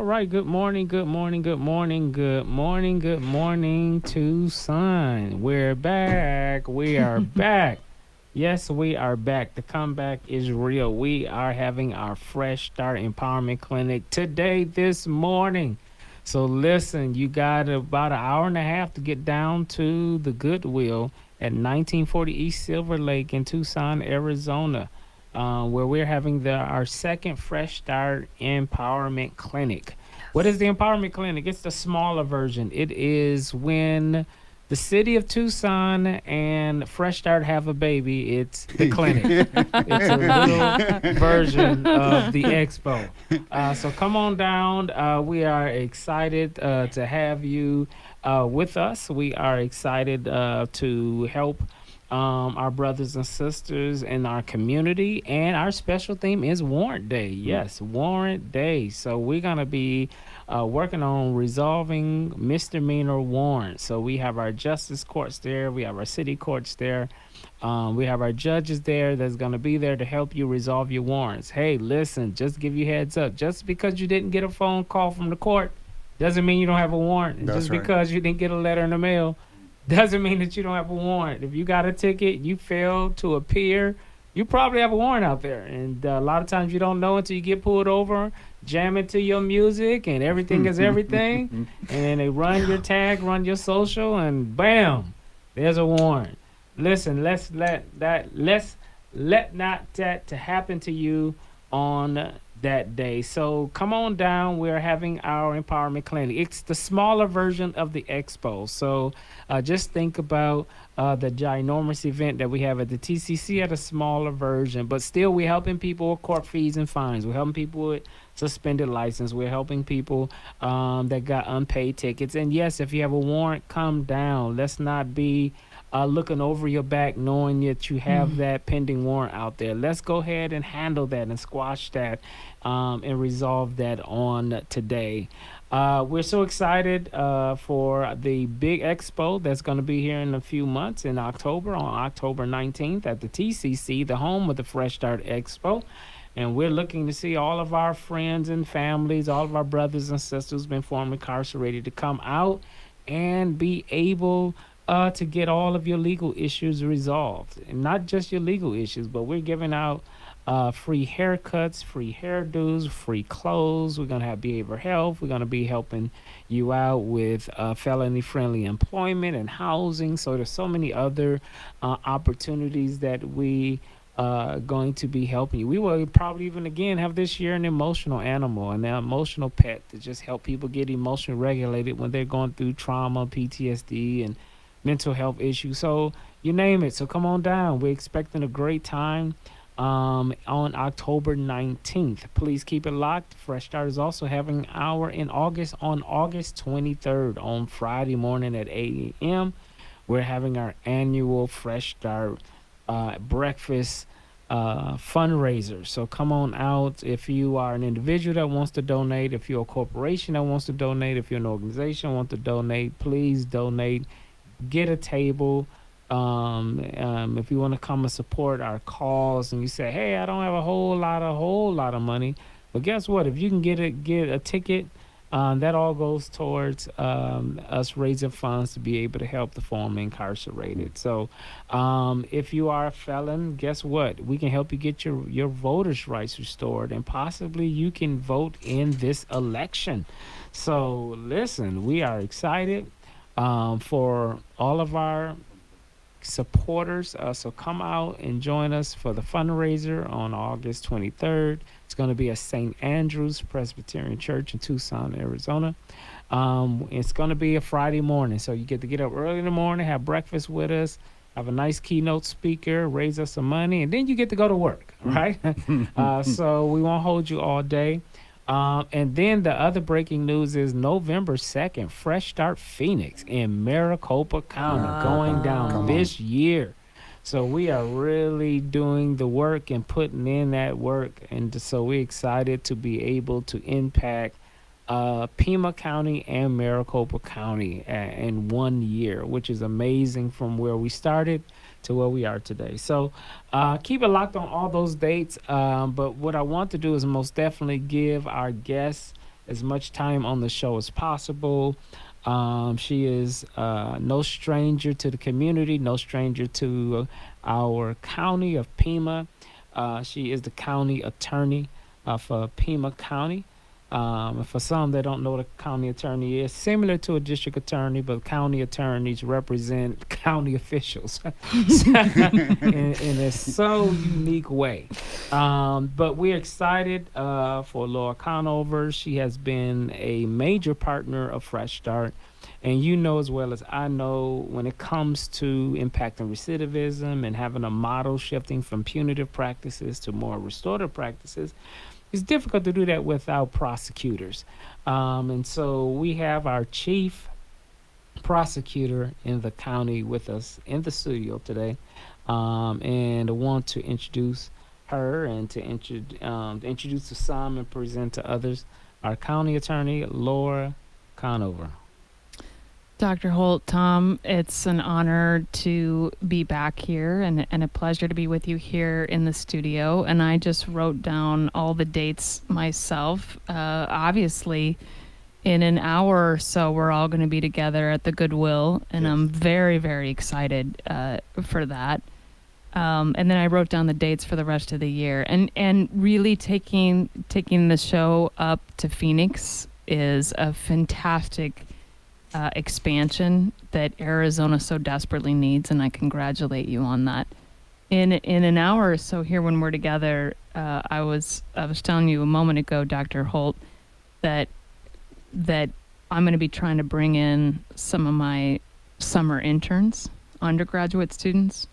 All right, good morning, good morning, good morning, good morning, good morning, Tucson. We're back. We are back. Yes, we are back. The comeback is real. We are having our Fresh Start Empowerment Clinic today, this morning. So, listen, you got about an hour and a half to get down to the Goodwill at 1940 East Silver Lake in Tucson, Arizona, where we're having our second Fresh Start Empowerment Clinic. What is the Empowerment Clinic? It's the smaller version. It is when the city of Tucson and Fresh Start have a baby. It's the clinic. It's a little version of the expo. So come on down. We are excited to have you with us. We are excited to help our brothers and sisters in our community. And our special theme is Warrant Day. Yes, Warrant Day. So we're going to be working on resolving misdemeanor warrants. So we have our justice courts there. We have our city courts there. We have our judges there that's going to be there to help you resolve your warrants. Hey, listen, just give you heads up. Just because you didn't get a phone call from the court doesn't mean you don't have a warrant. And That's just right. because you didn't get a letter in the mail doesn't mean that you don't have a warrant. If you got a ticket, you failed to appear, you probably have a warrant out there. And a lot of times you don't know until you get pulled over, jam into your music, and everything is everything. And then they run your tag, run your social, and bam, there's a warrant. Listen, let's let not that to happen to you on that day. So come on down. We're having our empowerment clinic. It's the smaller version of the expo. So just think about the ginormous event that we have at the TCC at a smaller version. But still, we're helping people with court fees and fines. We're helping people with suspended license. We're helping people that got unpaid tickets. And yes, if you have a warrant, come down. Let's not be looking over your back knowing that you have that pending warrant out there. Let's go ahead and handle that and squash that and resolve that on today. We're so excited for the big expo that's going to be here in a few months in October, on October 19th at the TCC, the home of the Fresh Start Expo. And we're looking to see all of our friends and families, all of our brothers and sisters who've been formerly incarcerated to come out and be able to get all of your legal issues resolved. And not just your legal issues, but we're giving out free haircuts, free hairdos, free clothes. We're going to have behavioral health. We're going to be helping you out with felony-friendly employment and housing. So there's so many other opportunities that we going to be helping you. We will probably even again have this year an emotional animal, an emotional pet to just help people get emotionally regulated when they're going through trauma, PTSD, and mental health issues. So you name it. So come on down. We're expecting a great time on October 19th. Please keep it locked. Fresh Start is also having an hour in August on August 23rd on Friday morning at 8 a.m. We're having our annual Fresh Start breakfast fundraiser. So come on out. If you are an individual that wants to donate, if you're a corporation that wants to donate, if you're an organization that wants to donate, please donate. Get a table. If you want to come and support our cause, and you say, "Hey, I don't have a whole lot of money," but guess what? If you can get a ticket, that all goes towards us raising funds to be able to help the formerly incarcerated. So, if you are a felon, guess what? We can help you get your voters' rights restored, and possibly you can vote in this election. So, listen, we are excited for all of our supporters. So come out and join us for the fundraiser on August 23rd. It's going to be at St. Andrew's Presbyterian Church in Tucson, Arizona. It's going to be a Friday morning, so you get to get up early in the morning, have breakfast with us, have a nice keynote speaker, raise us some money, and then you get to go to work, right? So we won't hold you all day. And then the other breaking news is November 2nd, Fresh Start Phoenix in Maricopa County going down Come on. this year. So we are really doing the work and putting in that work. And so we're excited to be able to impact Pima County and Maricopa County in 1 year, which is amazing from where we started to where we are today. So keep it locked on all those dates. But what I want to do is most definitely give our guests as much time on the show as possible. She is no stranger to the community, no stranger to our county of Pima. She is the county attorney for Pima County. For some that don't know what a county attorney is, similar to a district attorney, but county attorneys represent county officials in a so unique way. But we're excited for Laura Conover. She has been a major partner of Fresh Start. And you know as well as I know, when it comes to impacting recidivism and having a model shifting from punitive practices to more restorative practices, it's difficult to do that without prosecutors. And so we have our chief prosecutor in the county with us in the studio today. And I want to introduce her and to introduce to some and present to others our county attorney, Laura Conover. Dr. Holt, Tom, it's an honor to be back here and a pleasure to be with you here in the studio. And I just wrote down all the dates myself. Obviously, in an hour or so, we're all going to be together at the Goodwill, and yes. I'm very, very excited for that. And then I wrote down the dates for the rest of the year. And really taking the show up to Phoenix is a fantastic expansion that Arizona so desperately needs, and I congratulate you on that. In an hour or so here when we're together, I was telling you a moment ago, Dr. Holt, that I'm going to be trying to bring in some of my summer interns, undergraduate students,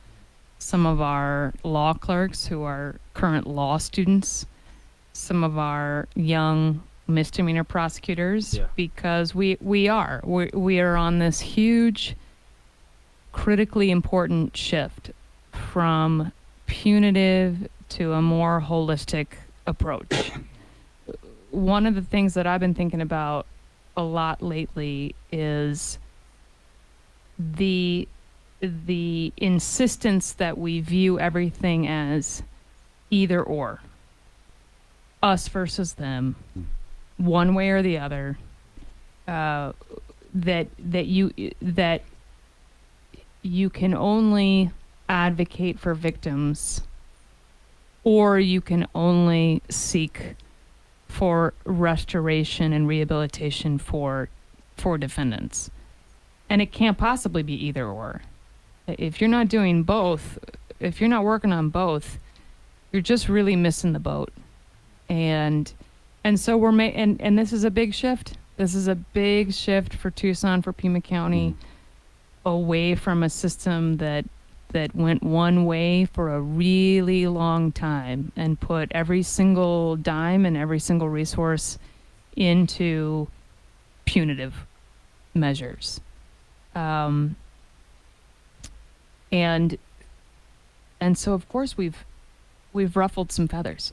some of our law clerks who are current law students, some of our young misdemeanor prosecutors, because we are on this huge, critically important shift from punitive to a more holistic approach. One of the things that I've been thinking about a lot lately is the insistence that we view everything as either or, us versus them, one way or the other, that you can only advocate for victims, or you can only seek for restoration and rehabilitation for defendants. And it can't possibly be either or. If you're not doing both, if you're not working on both, you're just really missing the boat. And so and this is a big shift. This is a big shift for Tucson, for Pima County, away from a system that went one way for a really long time and put every single dime and every single resource into punitive measures. And so of course we've ruffled some feathers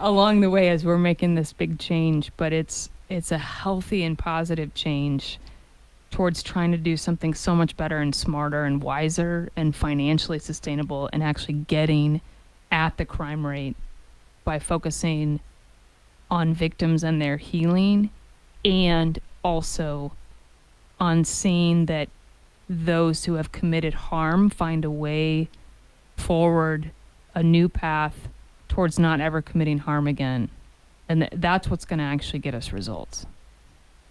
along the way as we're making this big change, but it's a healthy and positive change towards trying to do something so much better and smarter and wiser and financially sustainable, and actually getting at the crime rate by focusing on victims and their healing, and also on seeing that those who have committed harm find a way forward, a new path towards not ever committing harm again. And that's what's going to actually get us results.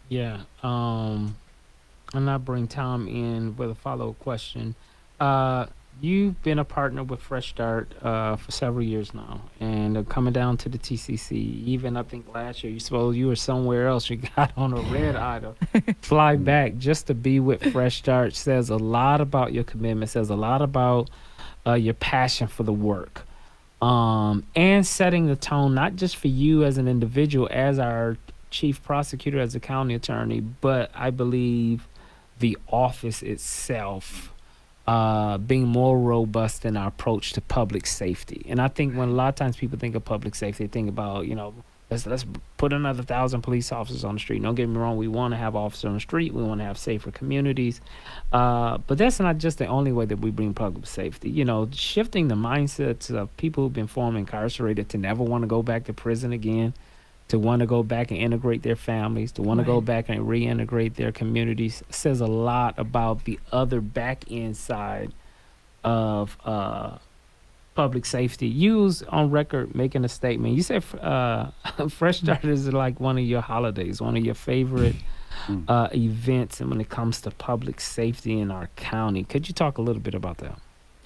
Yeah. And I'll bring Tom in with a follow-up question. You've been a partner with Fresh Start for several years now, and coming down to the TCC, even I think last year, you were somewhere else. You got on a red eye to fly back just to be with Fresh Start. Says a lot about your commitment, says a lot about your passion for the work, and setting the tone, not just for you as an individual, as our chief prosecutor, as a county attorney, but I believe the office itself being more robust in our approach to public safety. And I think when a lot of times people think of public safety, they think about, let's put another 1,000 police officers on the street. Don't get me wrong, we want to have officers on the street. We want to have safer communities. But that's not just the only way that we bring public safety. Shifting the mindsets of people who've been formerly incarcerated to never want to go back to prison again, to want to go back and integrate their families, to want to go Right. back and reintegrate their communities, says a lot about the other back end side of public safety. You was on record making a statement. You said Fresh Start is like one of your holidays, one of your favorite events, and when it comes to public safety in our county. Could you talk a little bit about that?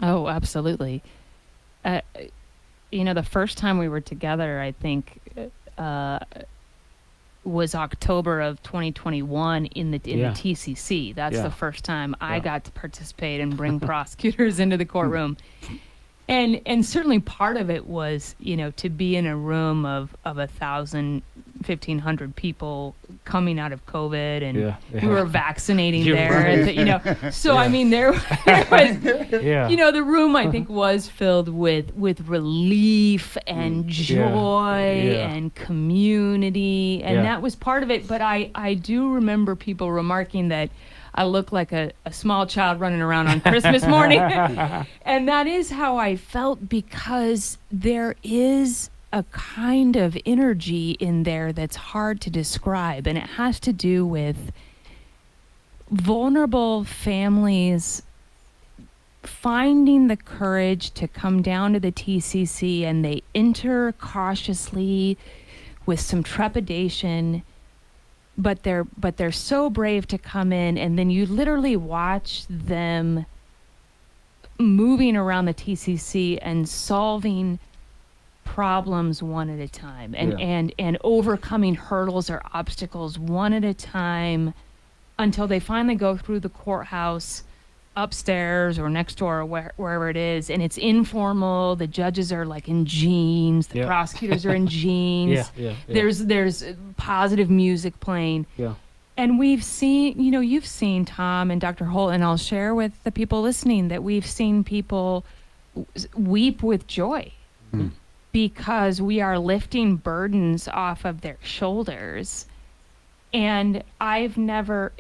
Oh, absolutely. Uh, the first time we were together, I think, was October of 2021 in the Yeah. TCC. That's Yeah. the first time I Yeah. got to participate and bring prosecutors into the courtroom. And certainly part of it was, to be in a room of 1,000, 1,500 people coming out of COVID, and Yeah. we were vaccinating You're there. right. So I Yeah. mean, there was, Yeah. the room I think was filled with relief and joy Yeah. and community, and Yeah. that was part of it. But I do remember people remarking that I look like a small child running around on Christmas morning. And that is how I felt, because there is a kind of energy in there that's hard to describe. And it has to do with vulnerable families finding the courage to come down to the TCC, and they enter cautiously with some trepidation, but they're so brave to come in, and then you literally watch them moving around the TCC and solving problems one at a time, and Yeah. and overcoming hurdles or obstacles one at a time, until they finally go through the courthouse upstairs or next door, or wherever it is, and it's informal. The judges are like in jeans, the Yeah. prosecutors are in jeans. Yeah. There's positive music playing. Yeah. And we've seen, you've seen, Tom and Dr. Holt, and I'll share with the people listening that we've seen people weep with joy because we are lifting burdens off of their shoulders. And I've never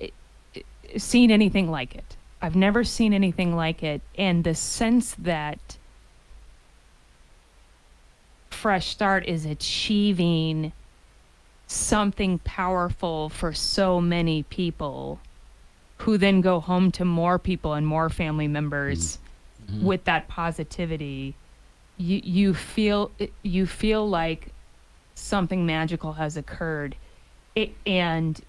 seen anything like it. I've never seen anything like it. And the sense that Fresh Start is achieving something powerful for so many people, who then go home to more people and more family members with that positivity. You feel like something magical has occurred. And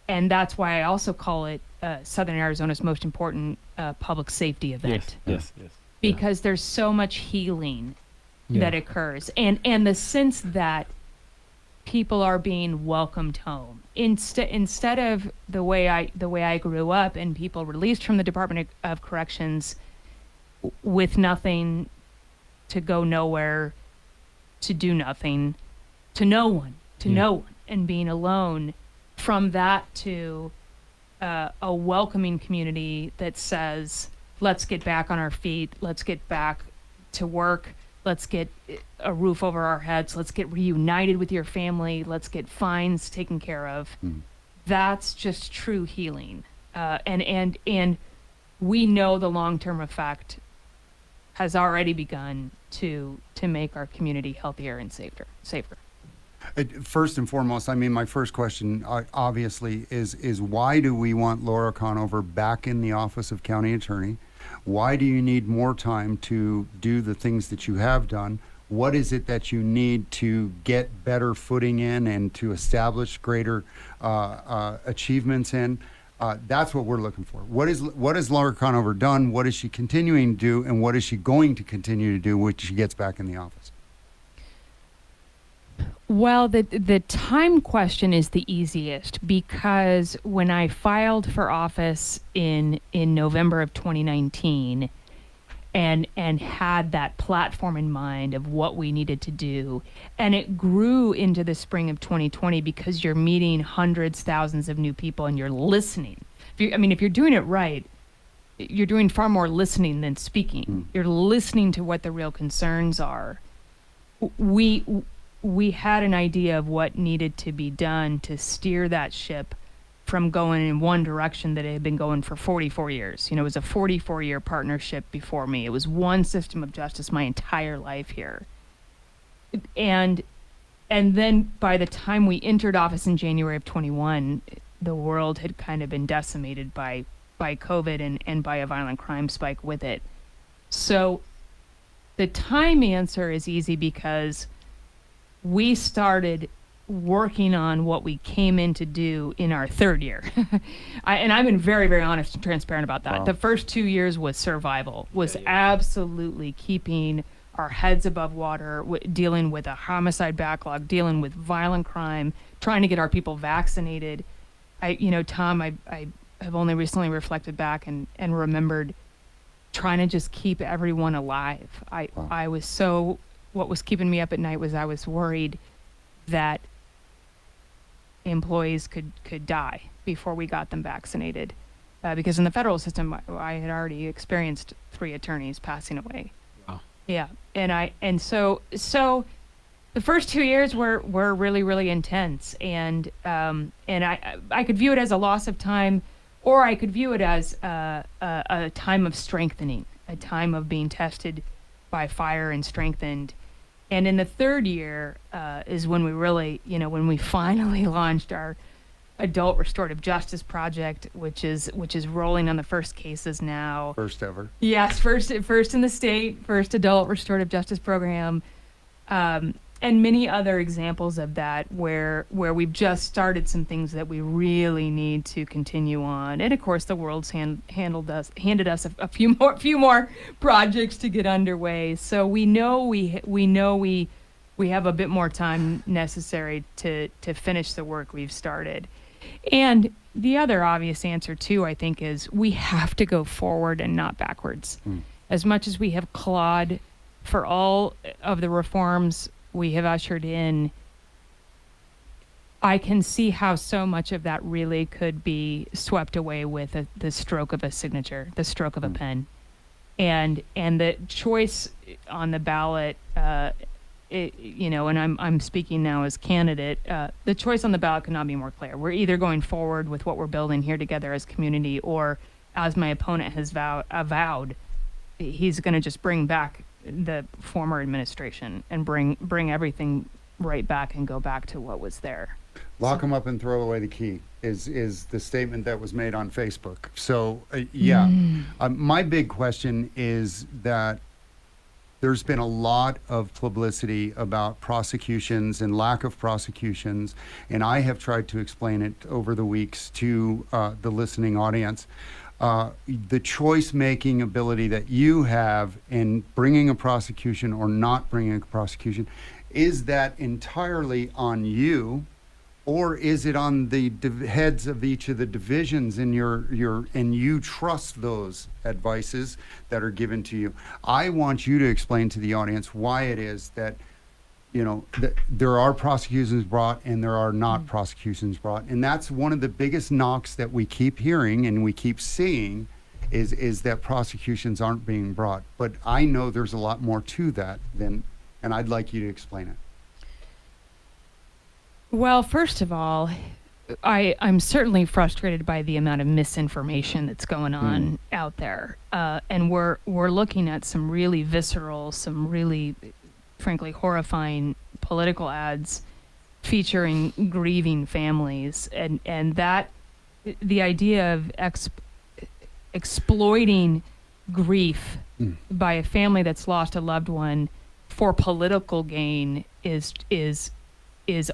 that's why I also call it Southern Arizona's most important public safety event, Yes. because there's so much healing Yeah. that occurs, and the sense that people are being welcomed home instead of the way I grew up, and people released from the Department of Corrections with nothing, to go nowhere, to do nothing, to no one, and being alone. From that to a welcoming community that says, let's get back on our feet, let's get back to work, let's get a roof over our heads, let's get reunited with your family, let's get fines taken care of. That's just true healing. And we know the long-term effect has already begun to make our community healthier and safer. First and foremost, I mean, my first question obviously is why do we want Laura Conover back in the office of county attorney? Why do you need more time to do the things that you have done? What is it that you need to get better footing in and to establish greater achievements in? That's what we're looking for. What has Laura Conover done? What is she continuing to do? And what is she going to continue to do when she gets back in the office? Well, the time question is the easiest, because when I filed for office in November of 2019 and had that platform in mind of what we needed to do, and it grew into the spring of 2020 because you're meeting hundreds, thousands of new people, and you're listening. If you're doing it right, you're doing far more listening than speaking. You're listening to what the real concerns are. We had an idea of what needed to be done to steer that ship from going in one direction that it had been going for 44 years. It was a 44-year partnership before me. It was one system of justice my entire life here. And And then by the time we entered office in January of 21, the world had kind of been decimated by COVID and by a violent crime spike with it. So the time answer is easy because we started working on what we came in to do in our third year. And I've been very, very honest and transparent about that. Wow. The first 2 years was survival, was absolutely keeping our heads above water, dealing with a homicide backlog, dealing with violent crime, trying to get our people vaccinated. Tom, I have only recently reflected back and remembered trying to just keep everyone alive. I was so, what was keeping me up at night was I was worried that employees could die before we got them vaccinated. Because in the federal system, I had already experienced 3 attorneys passing away. Wow. Yeah. And so the first 2 years were really, really intense. And I could view it as a loss of time, or I could view it as a time of strengthening, a time of being tested by fire and strengthened. And in the third year is when we really, when we finally launched our adult restorative justice project, which is rolling on the first cases now. First ever. Yes, first in the state, first adult restorative justice program, and many other examples of that where we've just started some things that we really need to continue on. And of course, the world's handed us a few more projects to get underway. So we know we have a bit more time necessary to finish the work we've started. And the other obvious answer too, I think, is we have to go forward and not backwards. As much as we have clawed for all of the reforms we have ushered in, I can see how so much of that really could be swept away with the stroke of a signature, the stroke of a pen. And the choice on the ballot, and I'm speaking now as candidate, the choice on the ballot could not be more clear. We're either going forward with what we're building here together as community, or as my opponent has avowed, he's going to just bring back the former administration and bring everything right back and go back to what was there. Lock them up and throw away the key is the statement that was made on Facebook. So, my big question is that there's been a lot of publicity about prosecutions and lack of prosecutions, and I have tried to explain it over the weeks to the listening audience. The choice-making ability that you have in bringing a prosecution or not bringing a prosecution, is that entirely on you, or is it on the heads of each of the divisions in and you trust those advices that are given to you? I want you to explain to the audience why it is that there are prosecutions brought and there are not prosecutions brought. And that's one of the biggest knocks that we keep hearing and we keep seeing is that prosecutions aren't being brought. But I know there's a lot more to that and I'd like you to explain it. Well, first of all, I'm certainly frustrated by the amount of misinformation that's going on out there. And we're looking at some really visceral, some really frankly horrifying political ads featuring grieving families, and that the idea of exploiting grief by a family that's lost a loved one for political gain is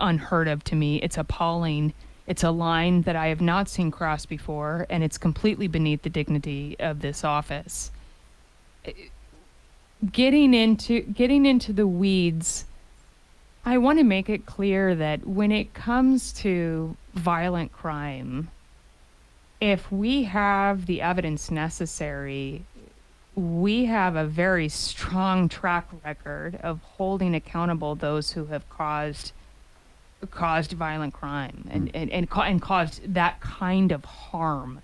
unheard of to me. It's appalling. It's a line that I have not seen crossed before, and it's completely beneath the dignity of this office. Getting into the weeds, I want to make it clear that when it comes to violent crime, if we have the evidence necessary, we have a very strong track record of holding accountable those who have caused violent crime and caused that kind of harm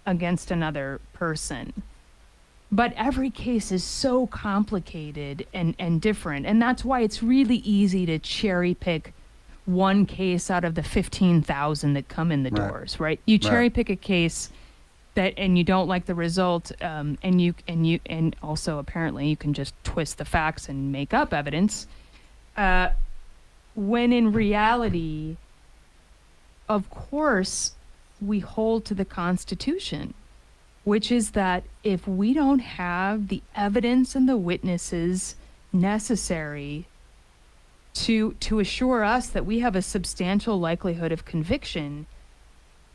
against another person. But every case is so complicated and different. And that's why it's really easy to cherry pick one case out of the 15,000 that come in the doors, right? You cherry pick a case and you don't like the result, and also apparently you can just twist the facts and make up evidence. when in reality, of course, we hold to the Constitution, which is that if we don't have the evidence and the witnesses necessary to assure us that we have a substantial likelihood of conviction,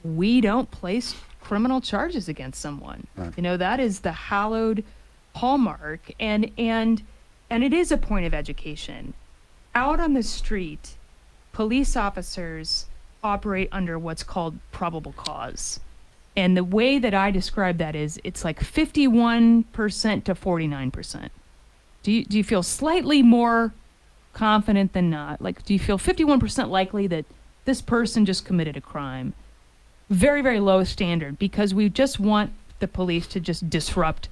we don't place criminal charges against someone. Right. You know, that is the hallowed hallmark, and it is a point of education. Out on the street, police officers operate under what's called probable cause. And the way that I describe that is it's like 51% to 49%. Do you feel slightly more confident than not? Like, do you feel 51% likely that this person just committed a crime? Very, very low standard, because we just want the police to just disrupt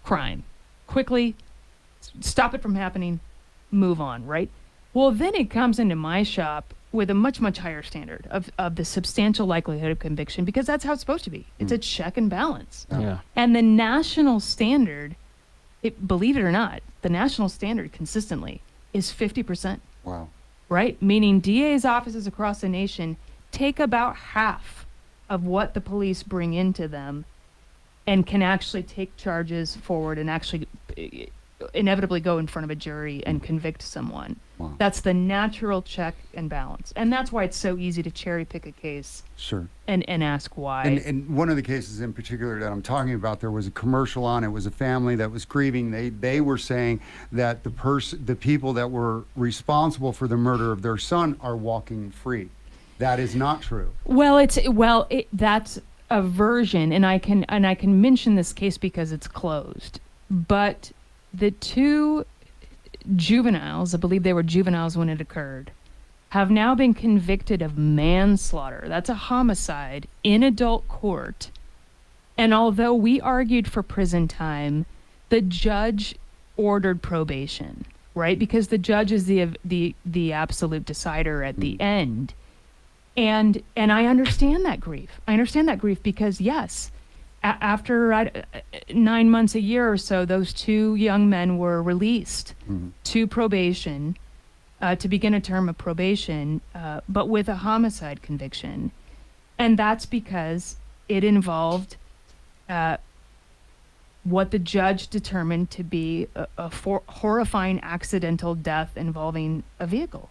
crime quickly, stop it from happening, move on, right? Well, then it comes into my shop with a much, much higher standard of the substantial likelihood of conviction, because that's how it's supposed to be. It's a check and balance. Yeah. And the national standard, believe it or not, the national standard consistently is 50%, Wow. right? Meaning DA's offices across the nation take about half of what the police bring into them and can actually take charges forward and actually inevitably go in front of a jury and convict someone. Wow. That's the natural check and balance. And that's why it's so easy to cherry pick a case Sure. and ask why. And one of the cases in particular that I'm talking about, there was a commercial on. It was a family that was grieving. They were saying that the people that were responsible for the murder of their son are walking free. That is not true. That's a version, and I can mention this case because it's closed. But the two juveniles, I believe they were juveniles when it occurred, have now been convicted of manslaughter. That's a homicide in adult court. And although we argued for prison time, the judge ordered probation, right? Because the judge is the absolute decider at the end. And I understand that grief. I understand that grief because, yes, after 9 months, a year or so, those two young men were released to probation, to begin a term of probation, but with a homicide conviction. And that's because it involved what the judge determined to be a horrifying accidental death involving a vehicle.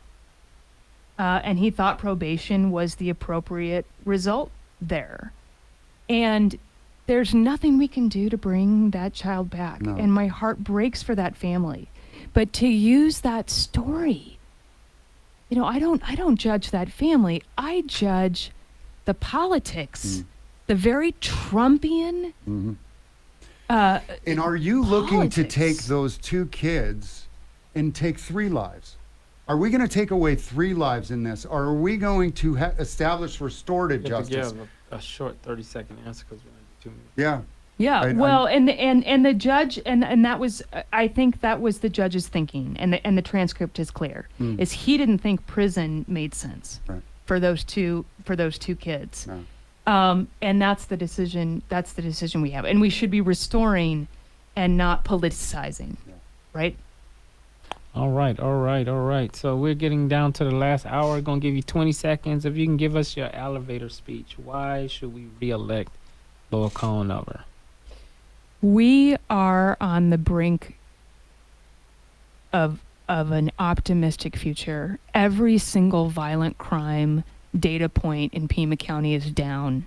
And he thought probation was the appropriate result there. And there's nothing we can do to bring that child back. No. And my heart breaks for that family. But to use that story, you know, I don't judge that family. I judge the politics, the very Trumpian. And are you looking to politics. take those two kids and take 3 lives? Are we going to take away 3 lives in this? Or are we going to establish restorative You have to justice? give a short 30-second answer because we're only 2 minutes. Yeah. Yeah, well, and the judge, and that was, I think that was the judge's thinking, and the transcript is clear, is he didn't think prison made sense Right. for those two kids, No. and that's the decision we have, and we should be restoring, and not politicizing, right? All right. So we're getting down to the last hour. Going to give you 20 seconds. If you can give us your elevator speech. Why should we re-elect Laura Conover? We are on the brink of an optimistic future. Every single violent crime data point in Pima County is down.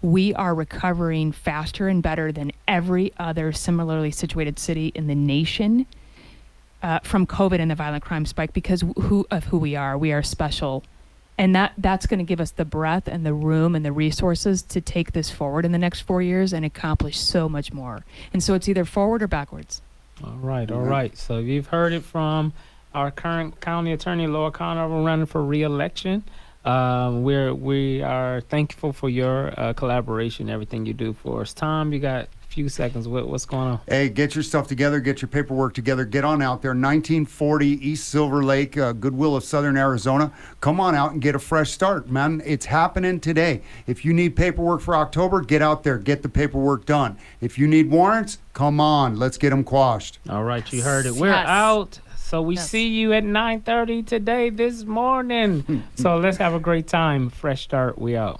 We are recovering faster and better than every other similarly situated city in the nation from COVID and the violent crime spike because of who we are. We are special. And that's going to give us the breadth and the room and the resources to take this forward in the next 4 years and accomplish so much more. And so it's either forward or backwards. All right. So you've heard it from our current county attorney, Laura Conover, running for re-election. We are thankful for your collaboration, everything you do for us. Tom, you got a few seconds. What's going on? Hey, get your stuff together, get your paperwork together, get on out there. 1940 East Silver Lake, Goodwill of Southern Arizona. Come on out and get a fresh start, man. It's happening today. If you need paperwork for October, get out there, get the paperwork done. If you need warrants, come on, let's get them quashed. All right, you heard it. We're Yes. out. So we Yes. see you at 9:30 today this morning. So let's have a great time. Fresh start. We out.